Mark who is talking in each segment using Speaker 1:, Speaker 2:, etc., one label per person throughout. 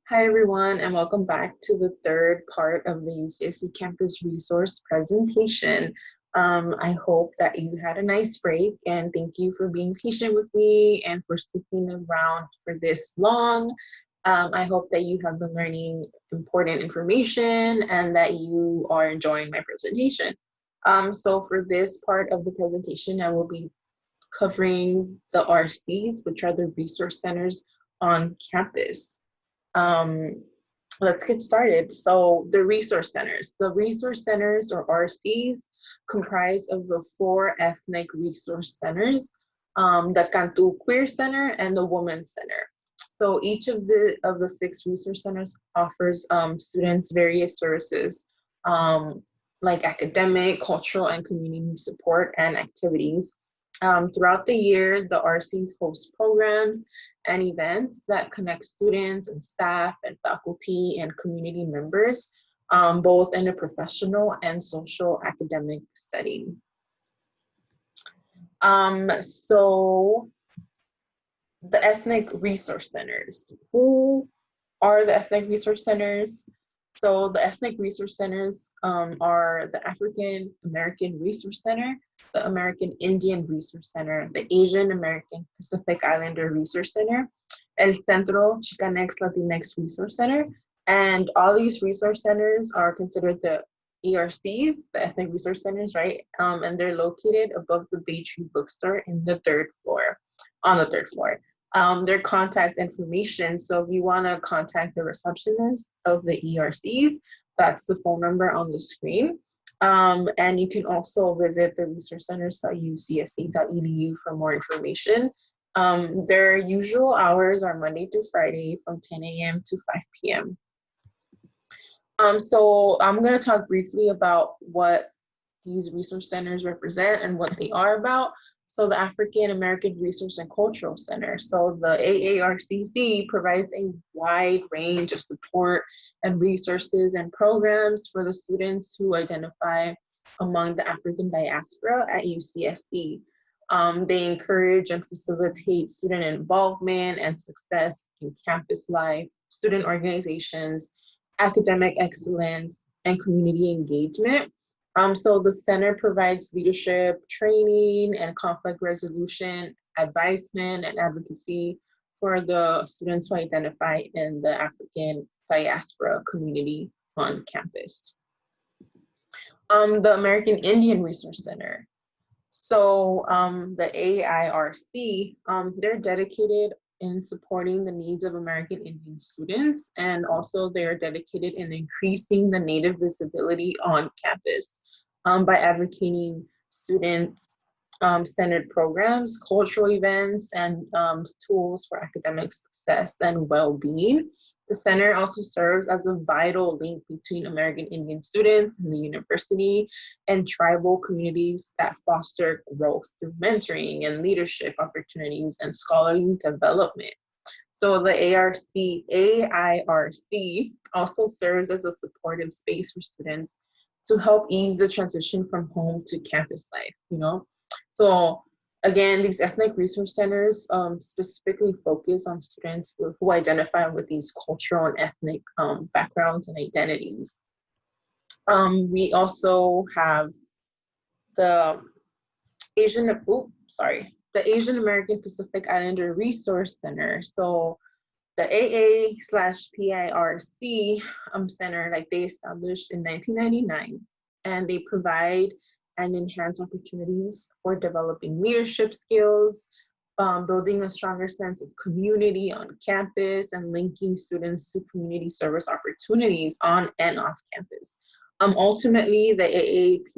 Speaker 1: Hi, everyone, and welcome back to the third part of the UCSC Campus Resource presentation. I hope that you had a nice break, and thank you for being patient with me and for sticking around for this long. I hope that you have been learning important information and that you are enjoying my presentation. So for this part of the presentation, I will be covering the RCs, which are the resource centers on campus. Um, let's get started. So the resource centers or RCs comprise of the four ethnic resource centers, the Cantu Queer Center and the Women's Center. So each of the six resource centers offers students various services like academic, cultural, and community support and activities. Throughout the year, the RCs host programs and events that connect students and staff and faculty and community members, both in a professional and social academic setting. So the ethnic resource centers. Who are the ethnic resource centers? So the ethnic resource centers are the African American Resource Center, the American Indian Resource Center, the Asian American Pacific Islander Resource Center, El Centro Chicanx Latinx Resource Center. And all these resource centers are considered the ERCs, the Ethnic Resource Centers, right? And they're located above the Bay Tree Bookstore in the third floor, on the third floor. Their contact information. So if you want to contact the receptionist of the ERCs, that's the phone number on the screen. And you can also visit the resourcecenters.ucsc.edu for more information. Their usual hours are Monday through Friday from 10 a.m. to 5 p.m. So I'm going to talk briefly about what these resource centers represent and what they are about. So the African American Resource and Cultural Center. So the AARCC provides a wide range of support and resources and programs for the students who identify among the African diaspora at UCSC. They encourage and facilitate student involvement and success in campus life, student organizations, academic excellence, and community engagement. So the center provides leadership, training, and conflict resolution, advisement, and advocacy for the students who identify in the African diaspora community on campus. The American Indian Resource Center. So the AIRC, they're dedicated in supporting the needs of American Indian students, and also they are dedicated in increasing the Native visibility on campus by advocating students centered programs, cultural events, and tools for academic success and well-being. The center also serves as a vital link between American Indian students and the university and tribal communities that foster growth through mentoring and leadership opportunities and scholarly development. So the AIRC also serves as a supportive space for students to help ease the transition from home to campus life, So again, these ethnic resource centers specifically focus on students who identify with these cultural and ethnic backgrounds and identities. We also have the the Asian American Pacific Islander Resource Center. So the AA/PIRC Center, like they established in 1999, and they provide and enhance opportunities for developing leadership skills, building a stronger sense of community on campus, and linking students to community service opportunities on and off campus. Ultimately, the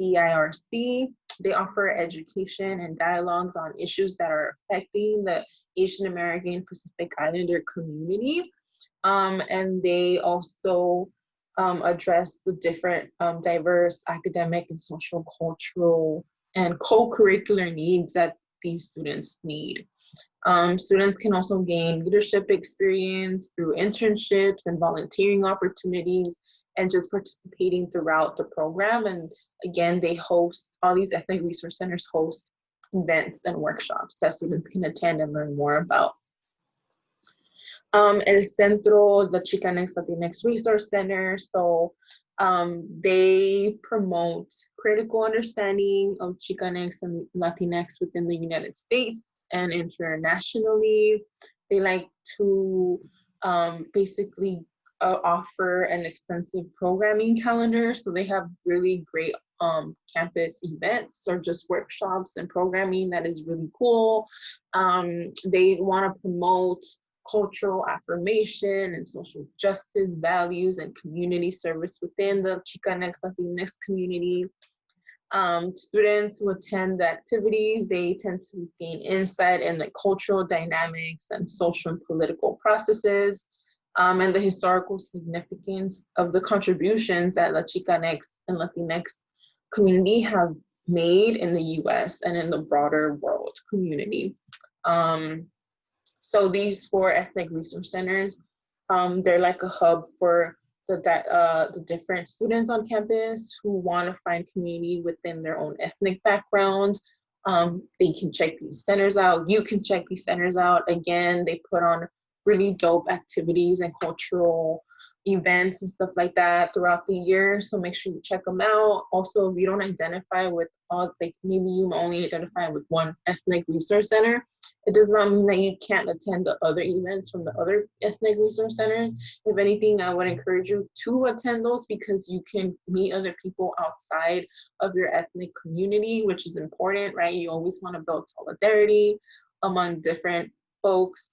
Speaker 1: AAPIRC, they offer education and dialogues on issues that are affecting the Asian American Pacific Islander community. And they also address the different diverse academic and social, cultural, and co-curricular needs that these students need. Students can also gain leadership experience through internships and volunteering opportunities and just participating throughout the program. And again, all these ethnic resource centers host events and workshops that students can attend and learn more about. El Centro, the Chicanx Latinx Resource Center. So they promote critical understanding of Chicanx and Latinx within the United States and internationally. They like to basically offer an extensive programming calendar. So they have really great campus events or just workshops and programming that is really cool. They want to promote cultural affirmation and social justice values and community service within the Chicanx Latinx community. Students who attend the activities, they tend to gain insight in the cultural dynamics and social and political processes, and the historical significance of the contributions that the Chicanx and Latinx community have made in the US and in the broader world community. So these 4 ethnic resource centers, they're like a hub for the different students on campus who want to find community within their own ethnic background. They can check these centers out. You can check these centers out. Again, they put on really dope activities and cultural events and stuff like that throughout the year. So make sure you check them out. Also, if you don't identify with all, like maybe you only identify with one ethnic resource center, it does not mean that you can't attend the other events from the other ethnic resource centers. If anything, I would encourage you to attend those because you can meet other people outside of your ethnic community, which is important, right? You always want to build solidarity among different folks,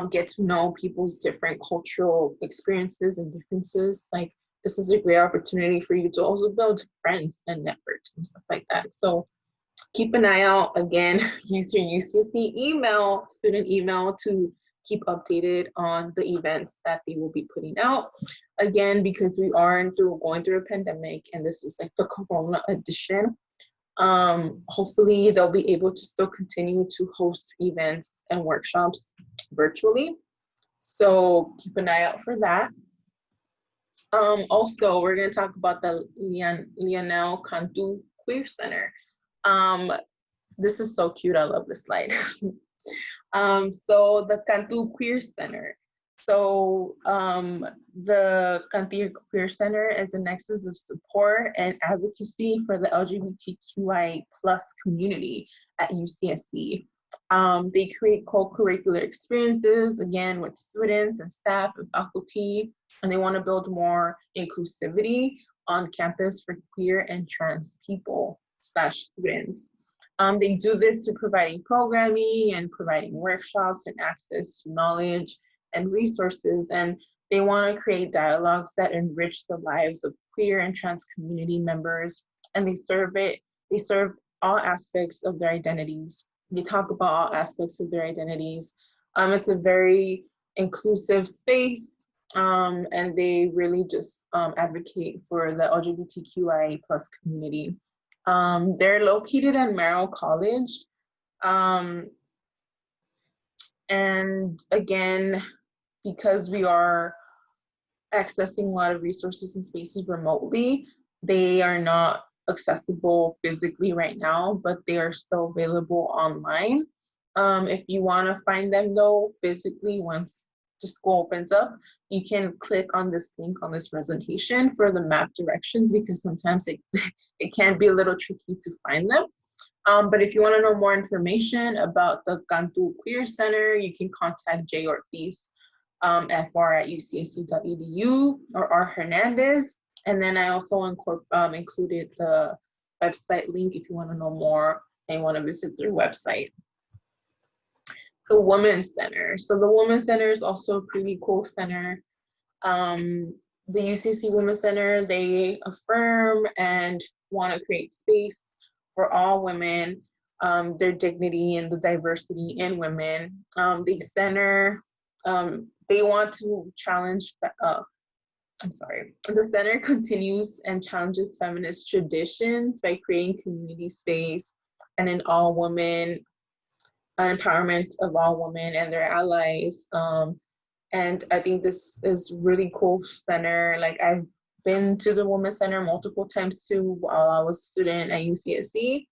Speaker 1: get to know people's different cultural experiences and differences. Like, this is a great opportunity for you to also build friends and networks and stuff like that. So keep an eye out. Again, use your UCSC email, student email, to keep updated on the events that they will be putting out. Again, because we are going through a pandemic and this is like the Corona edition, hopefully they'll be able to still continue to host events and workshops virtually. So keep an eye out for that. Also, we're going to talk about the Lionel Cantu Queer Center. This is so cute. I love this slide. So the Cantu Queer Center. So the Cantu Queer Center is a nexus of support and advocacy for the LGBTQI+ community at UCSC. They create co-curricular experiences, again, with students and staff and faculty, and they want to build more inclusivity on campus for queer and trans people / students. They do this through providing programming and providing workshops and access to knowledge and resources, and they want to create dialogues that enrich the lives of queer and trans community members, and they serve all aspects of their identities. They talk about all aspects of their identities. It's a very inclusive space, and they really just advocate for the LGBTQIA+ community. They're located at Merrill College. And again, because we are accessing a lot of resources and spaces remotely, they are not accessible physically right now, but they are still available online. If you want to find them though, physically, once the school opens up, you can click on this link on this presentation for the map directions, because sometimes it can be a little tricky to find them. But if you want to know more information about the Cantu Queer Center, you can contact Jay Ortiz, fr@ucsc.edu, or R. Hernandez. And then I also included the website link if you want to know more and want to visit their website. The Women's Center. So the Women's Center is also a pretty cool center. The UCSC Women's Center, they affirm and want to create space for all women, their dignity and the diversity in women. The center, they want to challenge, the center continues and challenges feminist traditions by creating community space and an all women empowerment of all women and their allies. And I think this is really cool center. Like, I've been to the Women's Center multiple times too while I was a student at UCSC.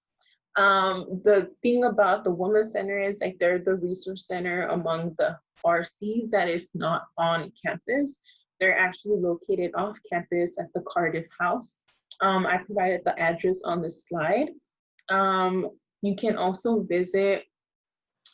Speaker 1: The thing about the Women's Center is like they're the resource center among the RCs that is not on campus. They're actually located off campus at the Cardiff House. I provided the address on the slide. You can also visit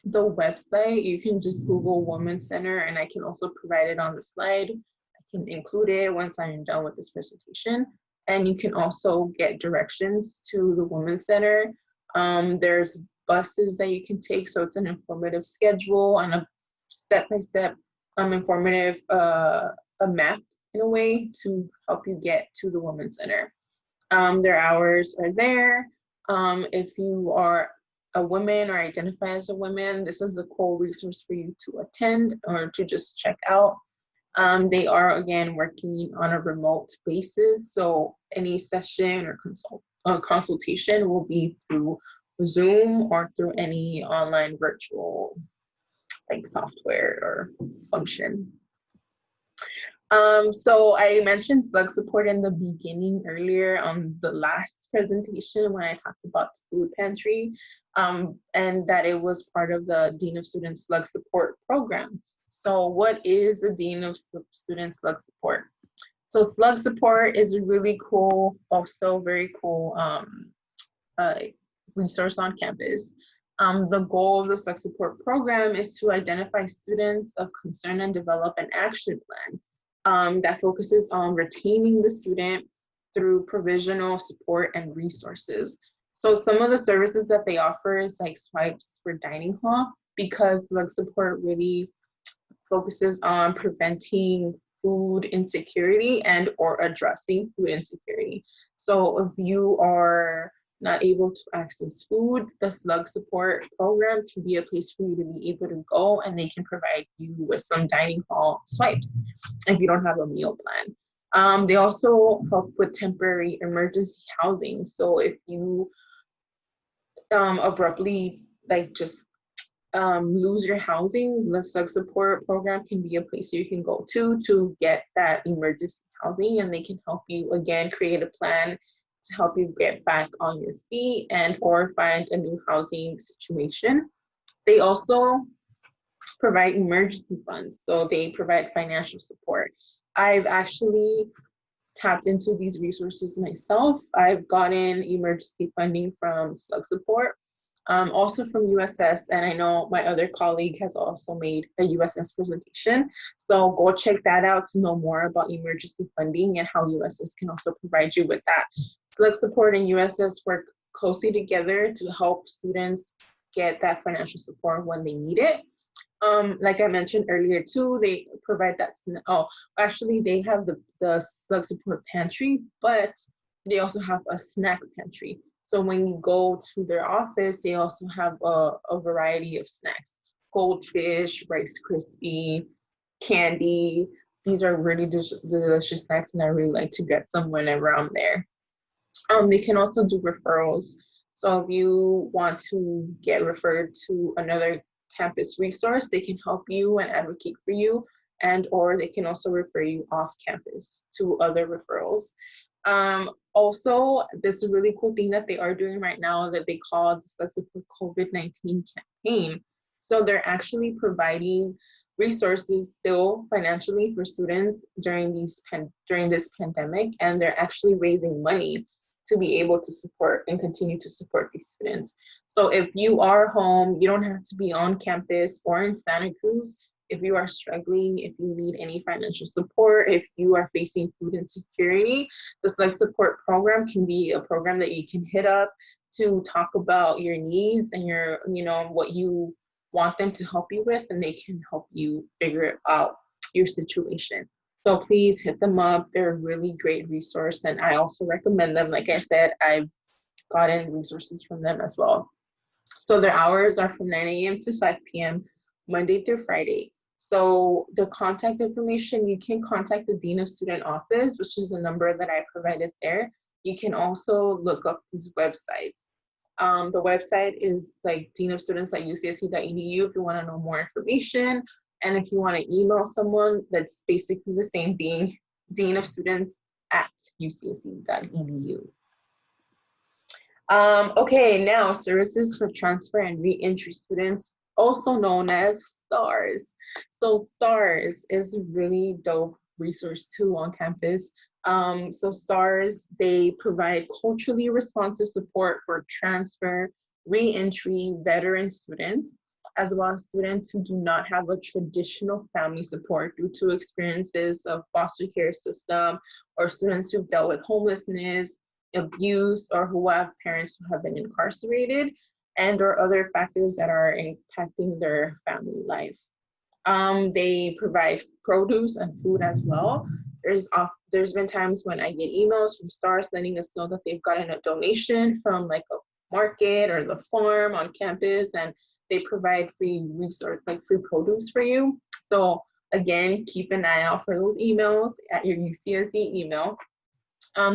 Speaker 1: the website. You can just Google Women's Center, and I can also provide it on the slide. I can include it once I'm done with this presentation. And you can also get directions to the Women's Center. There's buses that you can take, so it's an informative schedule and a step-by-step informative a map in a way to help you get to the Women's Center. Their hours are there. If you are a woman or identify as a woman, this is a cool resource for you to attend or to just check out. They are, again, working on a remote basis, so any session or consultation will be through Zoom or through any online virtual like software or function. So I mentioned Slug Support in the beginning earlier on the last presentation when I talked about the food pantry, and that it was part of the Dean of Students Slug Support program. So what is the Dean of Students Slug Support? So Slug Support is a really cool, also very cool resource on campus. The goal of the Slug Support program is to identify students of concern and develop an action plan that focuses on retaining the student through provisional support and resources. So some of the services that they offer is like swipes for dining hall, because Slug Support really focuses on preventing food insecurity and or addressing food insecurity. So if you are not able to access food, the Slug Support program can be a place for you to be able to go, and they can provide you with some dining hall swipes if you don't have a meal plan. They also help with temporary emergency housing. So if you abruptly like just lose your housing, the Slug Support program can be a place you can go to get that emergency housing, and they can help you, again, create a plan to help you get back on your feet and or find a new housing situation. They also provide emergency funds, so they provide financial support. I've actually tapped into these resources myself. I've gotten emergency funding from Slug Support, also from USS, and I know my other colleague has also made a USS presentation. So go check that out to know more about emergency funding and how USS can also provide you with that. Slug Support and USS work closely together to help students get that financial support when they need it. Like I mentioned earlier too, they provide that. Actually they have the Slug Support pantry, but they also have a snack pantry. So when you go to their office, they also have a variety of snacks: goldfish, Rice Krispie, candy. These are really delicious snacks, and I really like to get some when I'm around there. They can also do referrals. So if you want to get referred to another campus resource, they can help you and advocate for you, and or they can also refer you off campus to other referrals. Also, this is a really cool thing that they are doing right now that they call the Slug Support COVID-19 campaign. So they're actually providing resources still financially for students during this pandemic, and they're actually raising money to be able to support and continue to support these students. So if you are home, you don't have to be on campus or in Santa Cruz. If you are struggling, if you need any financial support, if you are facing food insecurity, the Slug Support program can be a program that you can hit up to talk about your needs and your, what you want them to help you with, and they can help you figure out your situation. So please hit them up. They're a really great resource, and I also recommend them. Like I said, I've gotten resources from them as well. So their hours are from 9 a.m. to 5 p.m. Monday through Friday. So the contact information, you can contact the Dean of Student Office, which is the number that I provided there. You can also look up these websites. The website is like deanofstudents.ucsc.edu if you want to know more information. And if you want to email someone, that's basically the same thing, deanofstudents@ucsc.edu. Okay, now services for transfer and re-entry students, also known as STARS. So STARS is a really dope resource too on campus. So STARS, they provide culturally responsive support for transfer, re-entry, veteran students, as well as students who do not have a traditional family support due to experiences of foster care system, or students who've dealt with homelessness, abuse, or who have parents who have been incarcerated, and or other factors that are impacting their family life. They provide produce and food as well. There's been times when I get emails from stars letting us know that they've gotten a donation from like a market or the farm on campus, and they provide free resource, like free produce for you. So again, keep an eye out for those emails at your UCSC email.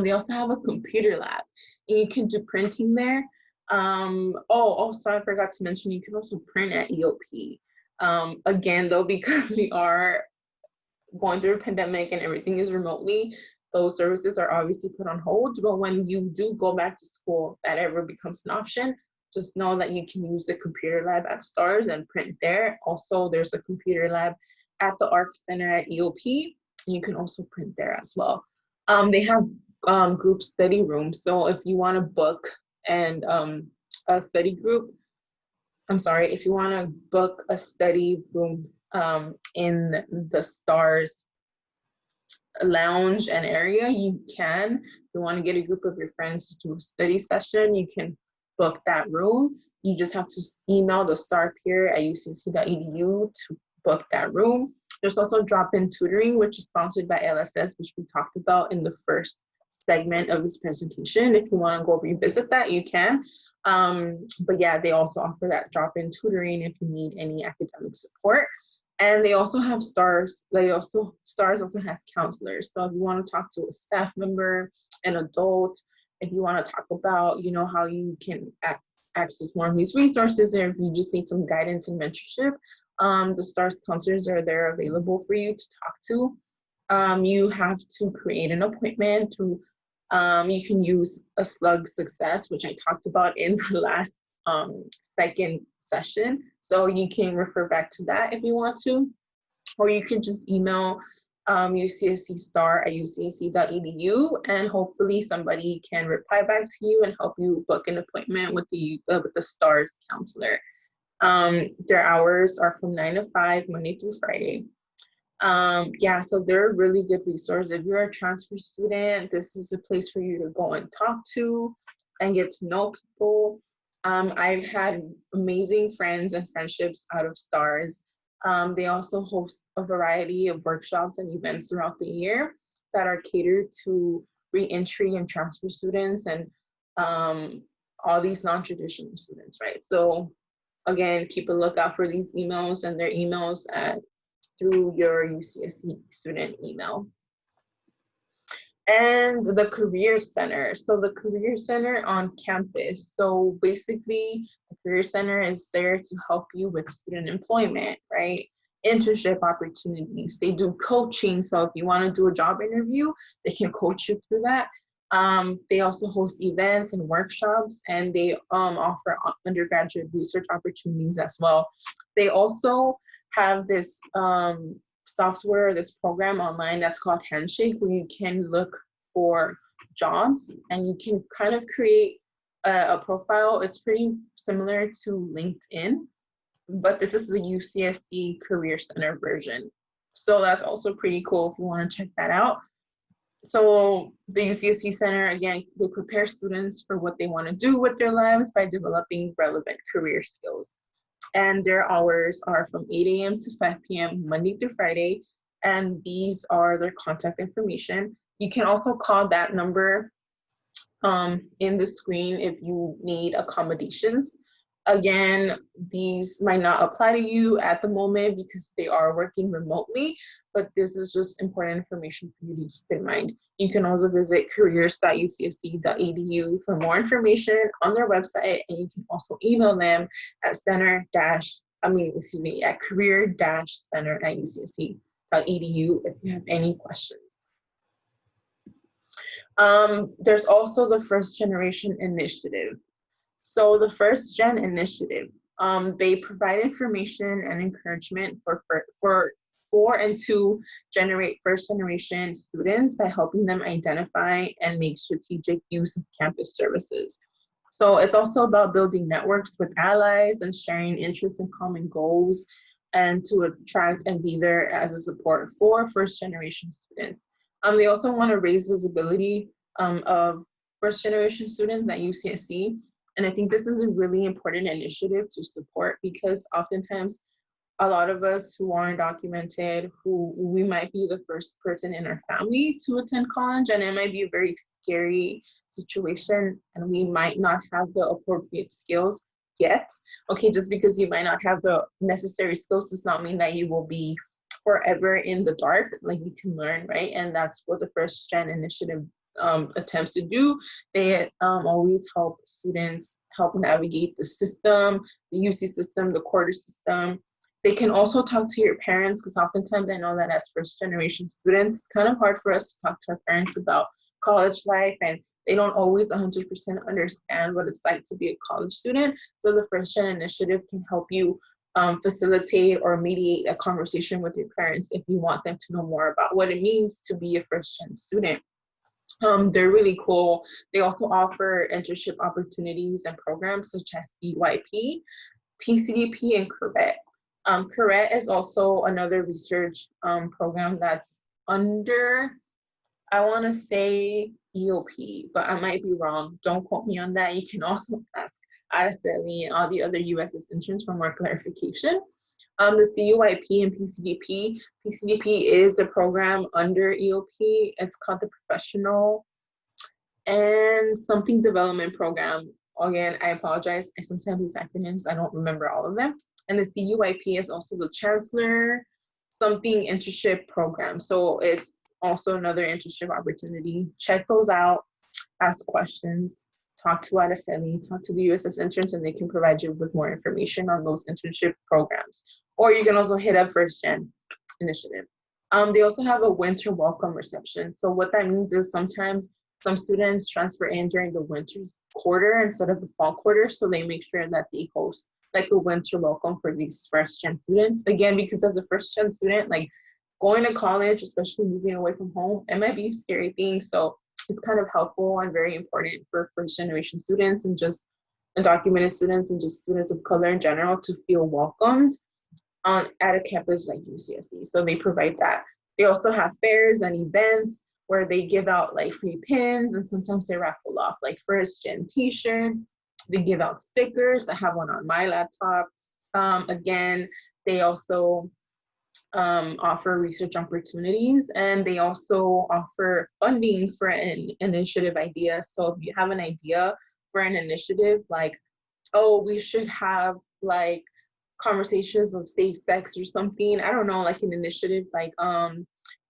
Speaker 1: They also have a computer lab, and you can do printing there. Also, I forgot to mention, you can also print at EOP. Again, though, because we are going through a pandemic and everything is remotely, those services are obviously put on hold. But when you do go back to school, that ever becomes an option, just know that you can use the computer lab at STARS and print there. Also, there's a computer lab at the ARC Center at EOP. You can also print there as well. They have group study rooms. So if you want to book and a study group, if you want to book a study room in the STARS lounge and area, you can. If you want to get a group of your friends to do a study session, you can book that room. You just have to email the STAR peer at ucsc.edu to book that room. There's also drop-in tutoring, which is sponsored by LSS, which we talked about in the first segment of this presentation. If you want to go revisit that, you can. But yeah, they also offer that drop-in tutoring if you need any academic support. And they also have STARS. STARS also has counselors. So if you want to talk to a staff member, an adult, if you want to talk about, how you can access more of these resources, or if you just need some guidance and mentorship, the STARS counselors are there available for you to talk to. You have to create an appointment to, you can use a Slug Success, which I talked about in the last second session. So you can refer back to that if you want to, or you can just email ucscstar@ucsc.edu, and hopefully somebody can reply back to you and help you book an appointment with the STARS counselor. Their hours are from 9 to 5, Monday through Friday. So they're a really good resource. If you're a transfer student, this is a place for you to go and talk to and get to know people. I've had amazing friends and friendships out of STARS. They also host a variety of workshops and events throughout the year that are catered to re-entry and transfer students and all these non-traditional students, right? So again, keep a lookout for these emails and their emails through your UCSC student email. And the Career Center. So the Career Center on campus. So basically, the Career Center is there to help you with student employment, right? Internship opportunities. They do coaching. So if you want to do a job interview, they can coach you through that. They also host events and workshops, and they offer undergraduate research opportunities as well. They also have this software, this program online that's called Handshake, where you can look for jobs and you can kind of create a profile. It's pretty similar to LinkedIn, but this is the UCSC Career Center version. So that's also pretty cool if you want to check that out. So the UCSC Center, again, they prepare students for what they want to do with their lives by developing relevant career skills. And their hours are from 8 a.m. to 5 p.m. Monday through Friday. And these are their contact information. You can also call that number in the screen if you need accommodations. Again, these might not apply to you at the moment because they are working remotely, but this is just important information for you to keep in mind. You can also visit careers.ucsc.edu for more information on their website, and you can also email them at career-center@ucsc.edu if you have any questions. There's also the First Generation Initiative. So the First Gen Initiative, they provide information and encouragement for and to generate first generation students by helping them identify and make strategic use of campus services. So it's also about building networks with allies and sharing interests and common goals, and to attract and be there as a support for first generation students. They also want to raise visibility of first generation students at UCSC. And I think this is a really important initiative to support, because oftentimes a lot of us who are undocumented, who we might be the first person in our family to attend college, and it might be a very scary situation, and we might not have the appropriate skills yet. Okay, just because you might not have the necessary skills does not mean that you will be forever in the dark. Like, you can learn, right? And that's what the First Gen Initiative attempts to do. They always help students help navigate the system, the UC system, the quarter system. They can also talk to your parents, because oftentimes I know that as first generation students, it's kind of hard for us to talk to our parents about college life, and they don't always 100% understand what it's like to be a college student. So the First Gen Initiative can help you facilitate or mediate a conversation with your parents if you want them to know more about what it means to be a first gen student. They're really cool. They also offer internship opportunities and programs such as EYP, PCDP, and CURET. CURET is also another research program that's under, I want to say EOP, but I might be wrong. Don't quote me on that. You can also ask Araceli and all the other USS interns for more clarification. The CUIP and PCDP. PCDP is a program under EOP. It's called the Professional and Something Development Program. Again, I apologize. I sometimes use acronyms. I don't remember all of them. And the CUIP is also the Chancellor Something Internship Program. So it's also another internship opportunity. Check those out, ask questions, talk to Araceli, talk to the USS interns, and they can provide you with more information on those internship programs. Or you can also hit up First Gen Initiative. They also have a winter welcome reception. So what that means is sometimes some students transfer in during the winter quarter instead of the fall quarter. So they make sure that they host like a winter welcome for these first gen students. Again, because as a first gen student, like going to college, especially moving away from home, it might be a scary thing. So it's kind of helpful and very important for first generation students and just undocumented students and just students of color in general to feel welcomed at a campus like UCSC. So they provide that. They also have fairs and events where they give out like free pins, and sometimes they raffle off like first gen t-shirts. They give out stickers. I have one on my laptop. Again, they also offer research opportunities, and they also offer funding for an initiative idea. So if you have an idea for an initiative, like, oh, we should have like conversations of safe sex or something, I don't know, like an initiative like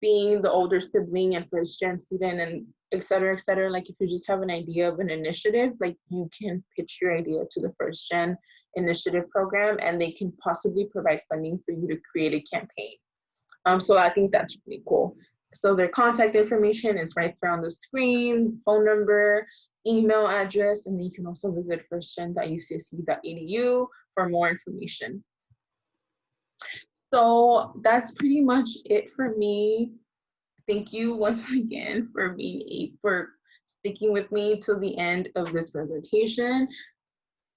Speaker 1: being the older sibling and first gen student and et cetera, like if you just have an idea of an initiative, like you can pitch your idea to the First Gen Initiative program, and they can possibly provide funding for you to create a campaign. So I think that's really cool. So their contact information is right there on the screen, phone number, email address, and then you can also visit firstgen.ucsc.edu for more information. So that's pretty much it for me. Thank you once again for sticking with me till the end of this presentation.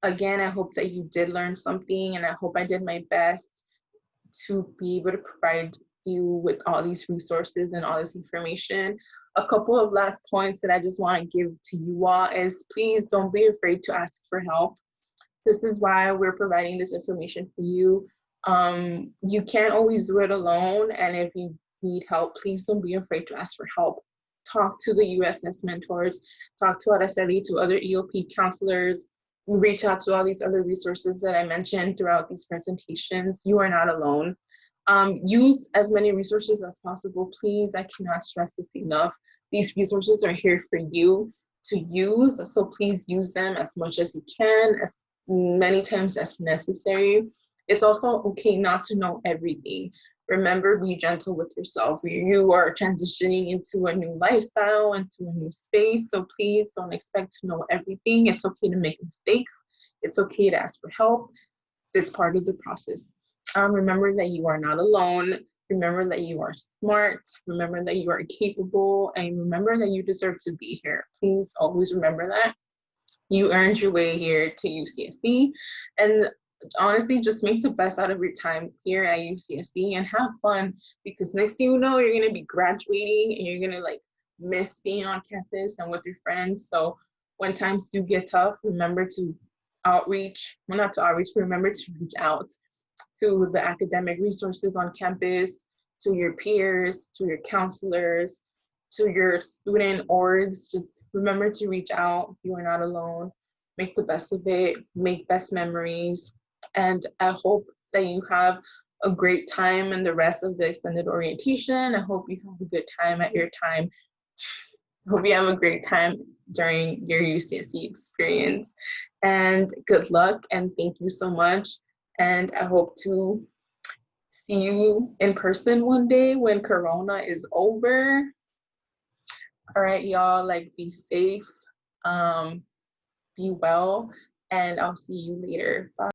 Speaker 1: Again, I hope that you did learn something, and I hope I did my best to be able to provide you with all these resources and all this information. A couple of last points that I just want to give to you all is, please don't be afraid to ask for help. This is why we're providing this information for you. You can't always do it alone, and if you need help, please don't be afraid to ask for help. Talk to the USS mentors, talk to Araceli, to other EOP counselors, reach out to all these other resources that I mentioned throughout these presentations. You are not alone. Use as many resources as possible, please. I cannot stress this enough. These resources are here for you to use, so please use them as much as you can, as many times as necessary. It's also okay not to know everything. Remember, be gentle with yourself. You are transitioning into a new lifestyle, into a new space. So please don't expect to know everything. It's okay to make mistakes. It's okay to ask for help. It's part of the process. Remember that you are not alone. Remember that you are smart. Remember that you are capable. And remember that you deserve to be here. Please always remember that. You earned your way here to UCSC. And honestly, just make the best out of your time here at UCSC and have fun, because next thing you know, you're going to be graduating and you're going to like miss being on campus and with your friends. So when times do get tough, remember to outreach, well, not to outreach, but remember to reach out to the academic resources on campus, to your peers, to your counselors, to your student orgs. Just remember to reach out. You are not alone. Make the best of it, make best memories. And I hope that you have a great time in the rest of the extended orientation. I hope you have a good time at your time. I hope you have a great time during your UCSC experience. And good luck, and thank you so much. And I hope to see you in person one day when Corona is over. All right, y'all, like be safe, be well, and I'll see you later. Bye.